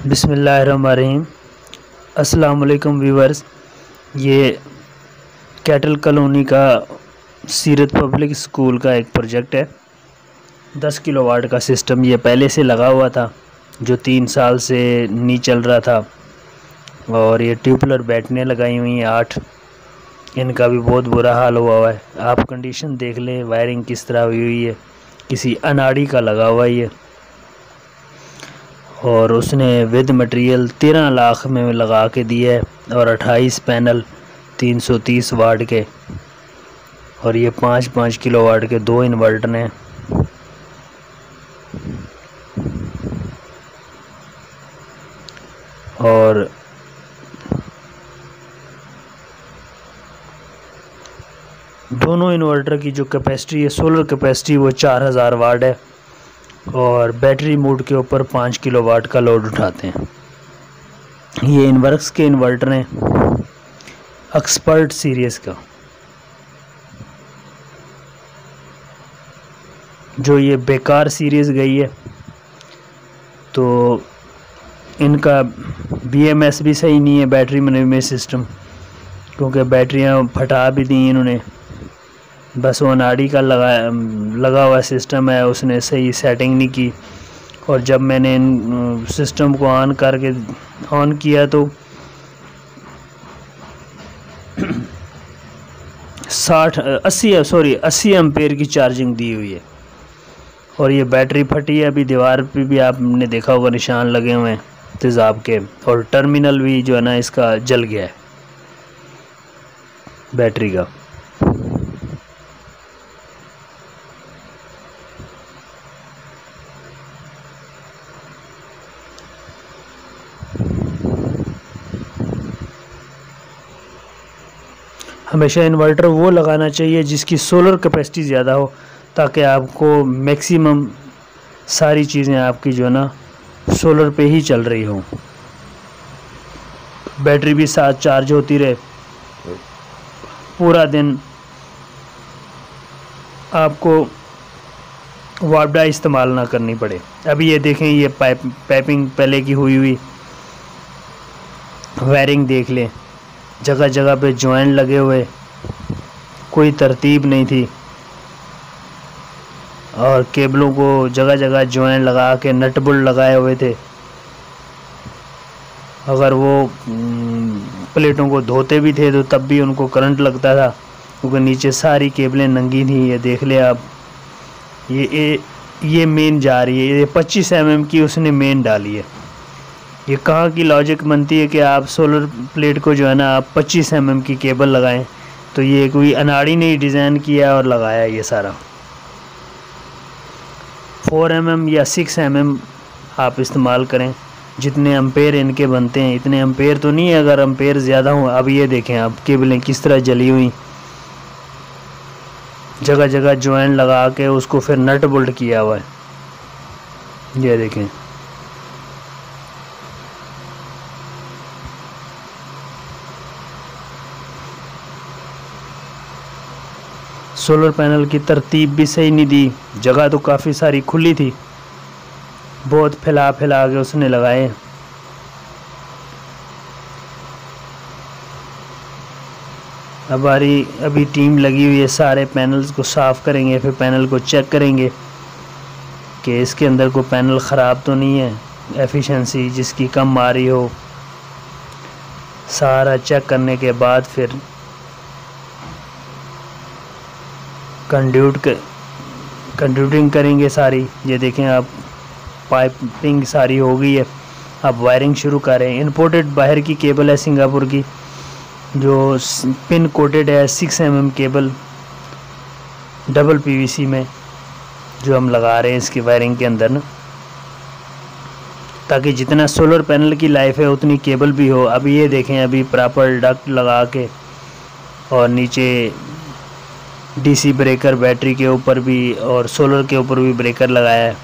बिस्मिल्लाहिर्रहमानिर्रहीम। अस्सलाम वालेकुम व्यूवर्स। ये कैटल कॉलोनी का सीरत पब्लिक स्कूल का एक प्रोजेक्ट है। 10 किलोवाट का सिस्टम ये पहले से लगा हुआ था, जो 3 साल से नहीं चल रहा था। और ये ट्यूबलर बैटने लगाई हुई हैं 8। इनका भी बहुत बुरा हाल हुआ है। आप कंडीशन देख लें, वायरिंग किस तरह हुई है, किसी अनाड़ी का लगा हुआ है ये। और उसने विद मटेरियल 13 लाख में लगा के दिया है और 28 पैनल 330 वाट के, और ये 5-5 किलोवाट के 2 इन्वर्टर हैं। और दोनों इन्वर्टर की जो कैपेसिटी है, सोलर कैपेसिटी, वो 4000 वाट है और बैटरी मोड के ऊपर 5 किलोवाट का लोड उठाते हैं। ये इनवर्क्स के इन्वर्टर हैं, एक्सपर्ट सीरीज का। जो ये बेकार सीरीज गई है, तो इनका BMS भी सही नहीं है, बैटरी मैनेजमेंट सिस्टम, क्योंकि बैटरियां फटा भी दी इन्होंने। बस वो नाड़ी का लगा हुआ सिस्टम है, उसने सही सेटिंग नहीं की। और जब मैंने इन सिस्टम को ऑन किया तो 80 एम्पेयर की चार्जिंग दी हुई है। और ये बैटरी फटी है। अभी दीवार पे भी आपने देखा होगा निशान लगे हुए हैं तेज़ाब के, और टर्मिनल भी जो है ना इसका जल गया है बैटरी का। हमेशा इन्वर्टर वो लगाना चाहिए जिसकी सोलर कैपेसिटी ज़्यादा हो, ताकि आपको मैक्सिमम सारी चीज़ें आपकी जो है ना सोलर पे ही चल रही हो। बैटरी भी साथ चार्ज होती रहे पूरा दिन, आपको वापडा इस्तेमाल ना करनी पड़े। अभी ये देखें, ये पाइपिंग पहले की हुई वायरिंग देख लें, जगह जगह पे जॉइंट लगे हुए, कोई तरतीब नहीं थी। और केबलों को जगह जगह जॉइंट लगा के नट बोल्ट लगाए हुए थे। अगर वो प्लेटों को धोते भी थे तो तब भी उनको करंट लगता था, क्योंकि नीचे सारी केबलें नंगी थी। ये देख ले आप, ये मेन जा रही है, ये 25 mm की उसने मेन डाली है। ये कहाँ की लॉजिक बनती है कि आप सोलर प्लेट को जो है ना आप 25 mm की केबल लगाएं। तो ये कोई अनाड़ी ने डिज़ाइन किया और लगाया ये सारा। 4 mm या 6 mm आप इस्तेमाल करें, जितने एम्पेयर इनके बनते हैं। इतने एम्पेयर तो नहीं है, अगर एम्पेयर ज़्यादा हो। अब ये देखें आप, केबलें किस तरह जली हुई, जगह जगह जॉइंट लगा के उसको फिर नट बोल्ट किया हुआ है। ये देखें, सोलर पैनल की तरतीब भी सही नहीं दी। जगह तो काफ़ी सारी खुली थी, बहुत फैला के उसने लगाए। अभी टीम लगी हुई है, सारे पैनल्स को साफ़ करेंगे, फिर पैनल को चेक करेंगे कि इसके अंदर कोई पैनल ख़राब तो नहीं है, एफिशिएंसी जिसकी कम आ रही हो। सारा चेक करने के बाद फिर कंड्यूटिंग करेंगे सारी। ये देखें आप, पाइपिंग सारी हो गई है। अब वायरिंग शुरू करें। इंपोर्टेड बाहर की केबल है सिंगापुर की, जो पिन कोटेड है 6 mm केबल डबल PVC में, जो हम लगा रहे हैं इसकी वायरिंग के अंदर ना, ताकि जितना सोलर पैनल की लाइफ है उतनी केबल भी हो। अब ये देखें, अभी प्रॉपर डक्ट लगा के, और नीचे DC ब्रेकर बैटरी के ऊपर भी और सोलर के ऊपर भी ब्रेकर लगाया है।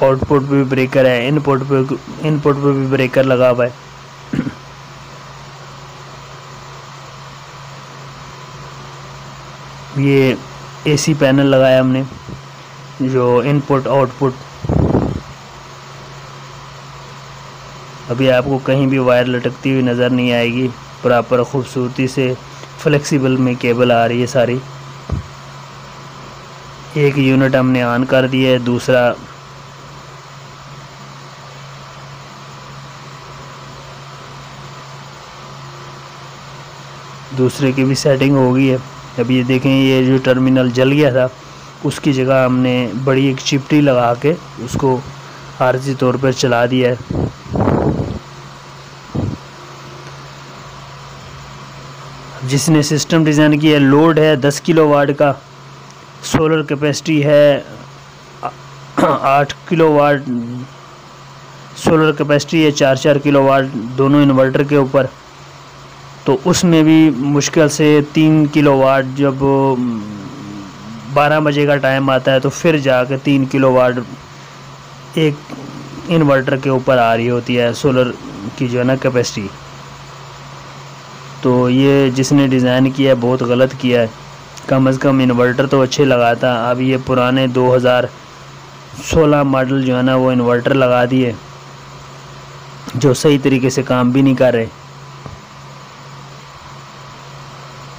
आउटपुट भी ब्रेकर है, इनपुट पे भी ब्रेकर लगा हुआ है। ये AC पैनल लगाया हमने, जो इनपुट आउटपुट अभी आपको कहीं भी वायर लटकती हुई नज़र नहीं आएगी। प्रॉपर खूबसूरती से फ्लेक्सिबल में केबल आ रही है सारी। एक यूनिट हमने ऑन कर दिया है, दूसरे की भी सेटिंग हो गई है। अब ये देखें, ये जो टर्मिनल जल गया था उसकी जगह हमने बड़ी एक चिपटी लगा के उसको आर्जी तौर पर चला दिया है। जिसने सिस्टम डिज़ाइन किया, लोड है 10 किलोवाट का, सोलर कैपेसिटी है 8 किलोवाट, सोलर कैपेसिटी है 4-4 किलोवाट दोनों इन्वर्टर के ऊपर। तो उसमें भी मुश्किल से 3 किलोवाट, जब 12 बजे का टाइम आता है तो फिर जाकर 3 किलोवाट एक इन्वर्टर के ऊपर आ रही होती है सोलर की जो है ना कैपेसिटी। तो ये जिसने डिज़ाइन किया है बहुत गलत किया है। कम से कम इन्वर्टर तो अच्छे लगाता। अब ये पुराने 2016 मॉडल जो है ना वो इन्वर्टर लगा दिए जो सही तरीके से काम भी नहीं कर रहे।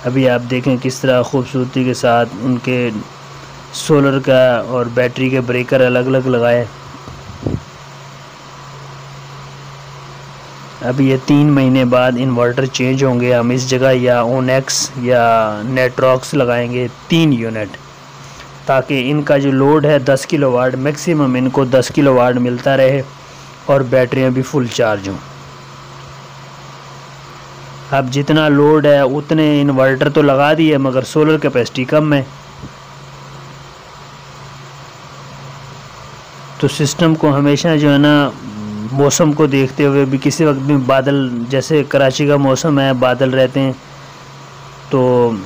अभी आप देखें किस तरह खूबसूरती के साथ उनके सोलर का और बैटरी के ब्रेकर अलग अलग लगाए। अभी ये 3 महीने बाद इन्वर्टर चेंज होंगे। हम इस जगह या ओनेक्स या नेट्रॉक्स लगाएंगे 3 यूनिट, ताकि इनका जो लोड है 10 किलोवाट, मैक्सिमम इनको 10 किलोवाट मिलता रहे और बैटरियां भी फुल चार्ज हों। अब जितना लोड है उतने इन्वर्टर तो लगा दिए मगर सोलर कैपेसिटी कम है। तो सिस्टम को हमेशा जो है ना मौसम को देखते हुए भी, किसी वक्त भी बादल, जैसे कराची का मौसम है बादल रहते हैं तो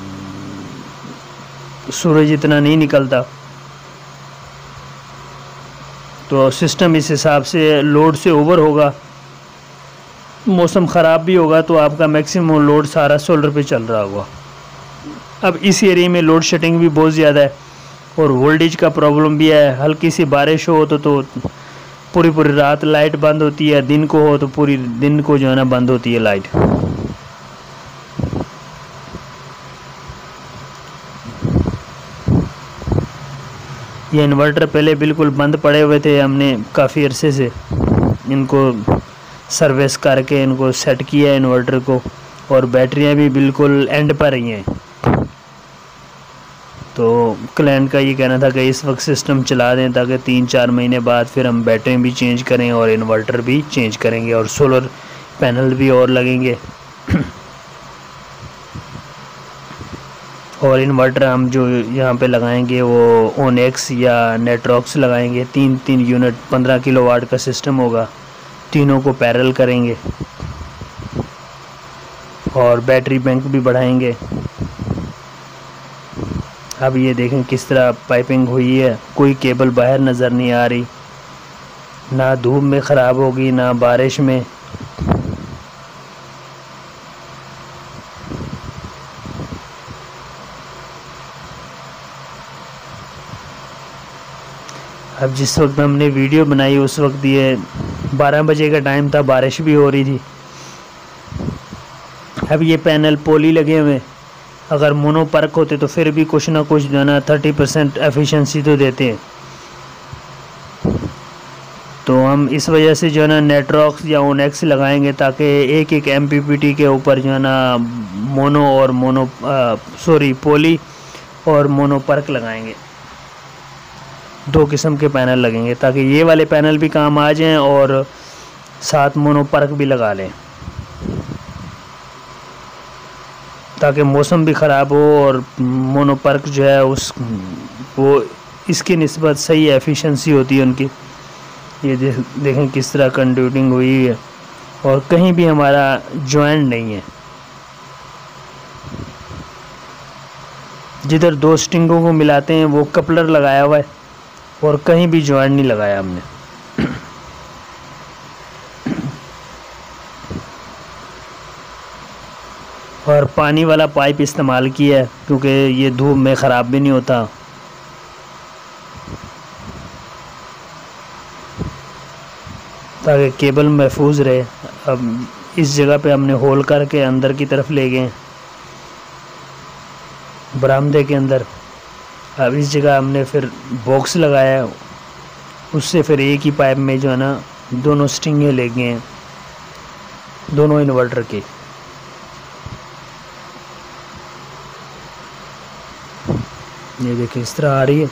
सूरज इतना नहीं निकलता, तो सिस्टम इस हिसाब से लोड से ओवर होगा। मौसम ख़राब भी होगा तो आपका मैक्सिमम लोड सारा सोलर पे चल रहा होगा। अब इस एरिया में लोड शेडिंग भी बहुत ज़्यादा है और वोल्टेज का प्रॉब्लम भी है। हल्की सी बारिश हो तो पूरी रात लाइट बंद होती है, दिन को हो तो पूरी दिन को जो है ना बंद होती है लाइट। ये इन्वर्टर पहले बिल्कुल बंद पड़े हुए थे, हमने काफ़ी अरसे से इनको सर्विस करके इनको सेट किया है इन्वर्टर को, और बैटरियां भी बिल्कुल एंड पर ही हैं। तो क्लाइंट का ये कहना था कि इस वक्त सिस्टम चला दें ताकि 3-4 महीने बाद फिर हम बैटरी भी चेंज करें और इन्वर्टर भी चेंज करेंगे और सोलर पैनल भी और लगेंगे। और इन्वर्टर हम जो यहाँ पे लगाएंगे वो ओनेक्स या नेट्रॉक्स लगाएंगे। 3 यूनिट 15 किलोवाट का सिस्टम होगा, तीनों को पैरेलल करेंगे और बैटरी बैंक भी बढ़ाएंगे। अब ये देखें किस तरह पाइपिंग हुई है, कोई केबल बाहर नज़र नहीं आ रही, ना धूप में ख़राब होगी ना बारिश में। अब जिस वक्त हमने वीडियो बनाई उस वक्त ये 12 बजे का टाइम था, बारिश भी हो रही थी। अब ये पैनल पोली लगे हुए, अगर मोनो पर्क होते तो फिर भी कुछ ना कुछ जो है ना 30% एफिशिएंसी तो देते हैं। तो हम इस वजह से जो है ना नेट्रॉक्स या ओनेक्स लगाएंगे ताकि एक MPPT के ऊपर जो है ना पोली और मोनो पर्क लगाएंगे। 2 किस्म के पैनल लगेंगे ताकि ये वाले पैनल भी काम आ जाएं और साथ मोनो पर्क भी लगा लें, ताकि मौसम भी ख़राब हो और मोनो पर्क जो है वो इसकी निस्बत सही एफिशिएंसी होती है उनकी। ये देखें किस तरह कंड्यूटिंग हुई है और कहीं भी हमारा जॉइंट नहीं है। जिधर 2 स्ट्रिंगों को मिलाते हैं वो कपलर लगाया हुआ है और कहीं भी जॉइंट नहीं लगाया हमने। और पानी वाला पाइप इस्तेमाल किया है क्योंकि ये धूप में ख़राब भी नहीं होता। ताकि केबल महफूज रहे। अब इस जगह पे हमने होल करके अंदर की तरफ ले गए बरामदे के अंदर। अब इस जगह हमने फिर बॉक्स लगाया, उससे फिर एक ही पाइप में जो है ना दोनों स्ट्रिंगें ले गए हैं दोनों इन्वर्टर के। ये देखिए इस तरह आ रही है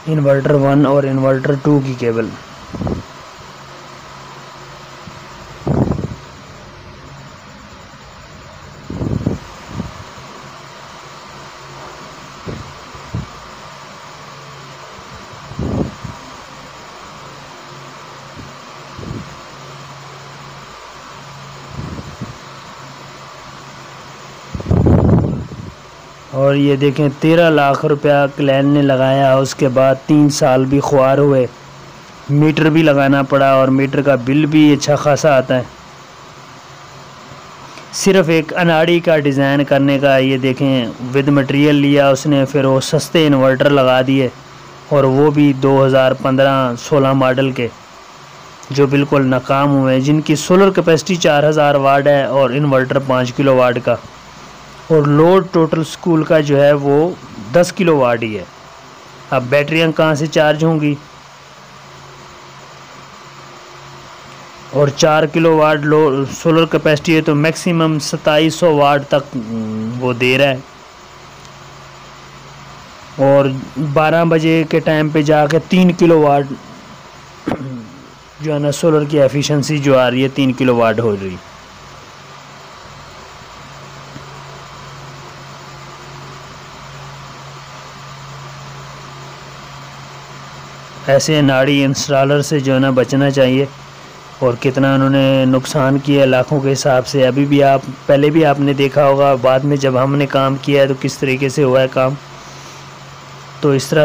इन्वर्टर 1 और इन्वर्टर 2 की केबल। और ये देखें 13 लाख रुपया क्लैन ने लगाया, उसके बाद 3 साल भी ख्वार हुए, मीटर भी लगाना पड़ा और मीटर का बिल भी अच्छा खासा आता है। सिर्फ एक अनाड़ी का डिज़ाइन करने का, ये देखें विद मटेरियल लिया उसने, फिर वो सस्ते इन्वर्टर लगा दिए और वो भी 2015-16 मॉडल के जो बिल्कुल नाकाम हुए, जिनकी सोलर कैपेसिटी 4000 वाट है और इन्वर्टर 5 किलो वाट का, और लोड टोटल स्कूल का जो है वो 10 किलो वाट ही है। अब बैटरियां कहाँ से चार्ज होंगी, और 4 किलो वाट लो सोलर कैपेसिटी है तो मैक्सिमम 2700 वाट तक वो दे रहा है। और 12 बजे के टाइम पे जाके 3 किलो वाट जो है ना सोलर की एफिशिएंसी जो आ रही है 3 किलो वाट हो रही। ऐसे नाड़ी इंस्टॉलर से जो है ना बचना चाहिए। और कितना उन्होंने नुकसान किया लाखों के हिसाब से। अभी भी आप पहले भी आपने देखा होगा, बाद में जब हमने काम किया है तो किस तरीके से हुआ है काम। तो इस तरह